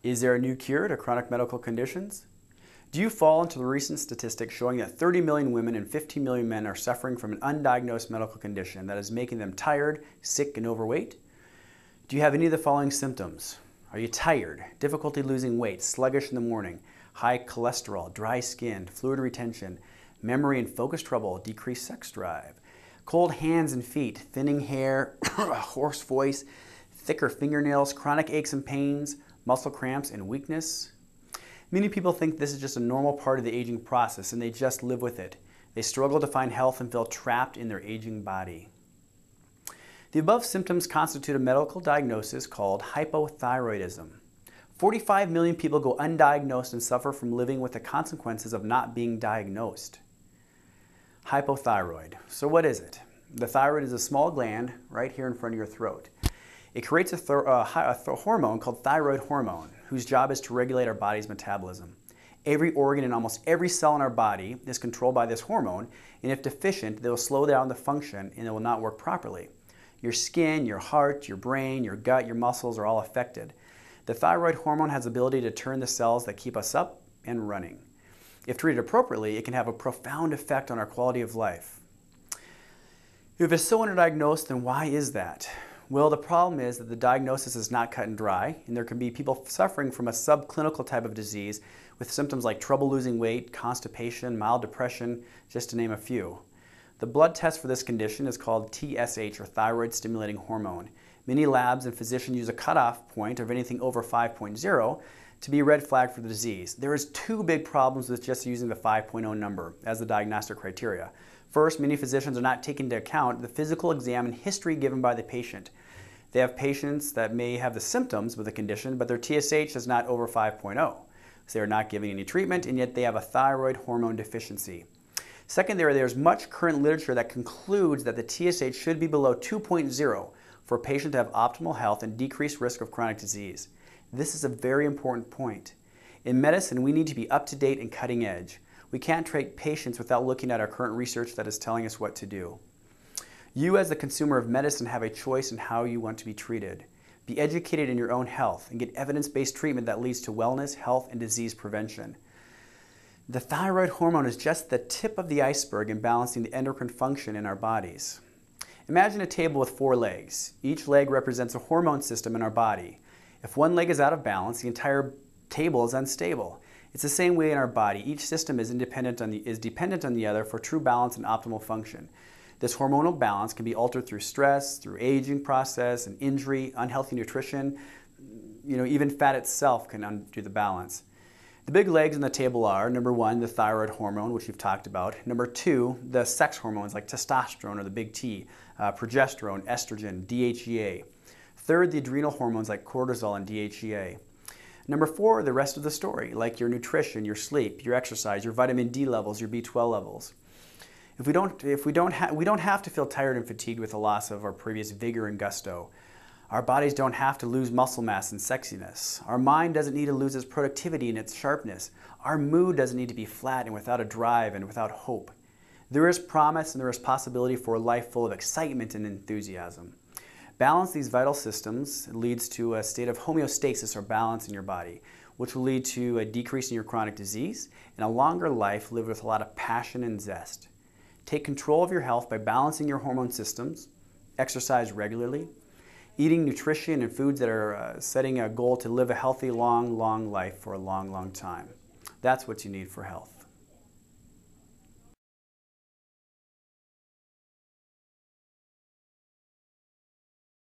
Is there a new cure to chronic medical conditions? Do you fall into the recent statistic showing that 30 million women and 15 million men are suffering from an undiagnosed medical condition that is making them tired, sick, and overweight? Do you have any of the following symptoms? Are you tired, difficulty losing weight, sluggish in the morning, high cholesterol, dry skin, fluid retention, memory and focus trouble, decreased sex drive, cold hands and feet, thinning hair, a hoarse voice, thicker fingernails, chronic aches and pains, muscle cramps, and weakness? Many people think this is just a normal part of the aging process and they just live with it. They struggle to find health and feel trapped in their aging body. The above symptoms constitute a medical diagnosis called hypothyroidism. 45 million people go undiagnosed and suffer from living with the consequences of not being diagnosed. Hypothyroid. So what is it? The thyroid is a small gland right here in front of your throat. It creates a hormone called thyroid hormone, whose job is to regulate our body's metabolism. Every organ and almost every cell in our body is controlled by this hormone, and if deficient, they will slow down the function and it will not work properly. Your skin, your heart, your brain, your gut, your muscles are all affected. The thyroid hormone has the ability to turn the cells that keep us up and running. If treated appropriately, it can have a profound effect on our quality of life. If it's so underdiagnosed, then why is that? Well, the problem is that the diagnosis is not cut and dry, and there can be people suffering from a subclinical type of disease with symptoms like trouble losing weight, constipation, mild depression, just to name a few. The blood test for this condition is called TSH, or thyroid stimulating hormone. Many labs and physicians use a cutoff point of anything over 5.0 to be a red flag for the disease. There is two big problems with just using the 5.0 number as the diagnostic criteria. First, many physicians are not taking into account the physical exam and history given by the patient. They have patients that may have the symptoms with the condition, but their TSH is not over 5.0. So they are not giving any treatment, and yet they have a thyroid hormone deficiency. Secondary, there's much current literature that concludes that the TSH should be below 2.0 for a patient to have optimal health and decreased risk of chronic disease. This is a very important point. In medicine, we need to be up to date and cutting edge. We can't treat patients without looking at our current research that is telling us what to do. You as the consumer of medicine have a choice in how you want to be treated. Be educated in your own health and get evidence-based treatment that leads to wellness, health, and disease prevention. The thyroid hormone is just the tip of the iceberg in balancing the endocrine function in our bodies. Imagine a table with 4 legs. Each leg represents a hormone system in our body. If one leg is out of balance, the entire table is unstable. It's the same way in our body. Each system is dependent on the other for true balance and optimal function. This hormonal balance can be altered through stress, through aging process, and injury, unhealthy nutrition. Even fat itself can undo the balance. The big legs in the table are, number 1, the thyroid hormone, which we've talked about. Number 2, the sex hormones like testosterone or the big T, progesterone, estrogen, DHEA. Third, the adrenal hormones like cortisol and DHEA. Number 4, the rest of the story, like your nutrition, your sleep, your exercise, your vitamin D levels, your B12 levels. We don't have to feel tired and fatigued with the loss of our previous vigor and gusto. Our bodies don't have to lose muscle mass and sexiness. Our mind doesn't need to lose its productivity and its sharpness. Our mood doesn't need to be flat and without a drive and without hope. There is promise and there is possibility for a life full of excitement and enthusiasm. Balance these vital systems leads to a state of homeostasis or balance in your body, which will lead to a decrease in your chronic disease and a longer life lived with a lot of passion and zest. Take control of your health by balancing your hormone systems, exercise regularly, eating nutrition and foods that are setting a goal to live a healthy, long life for a long time. That's what you need for health.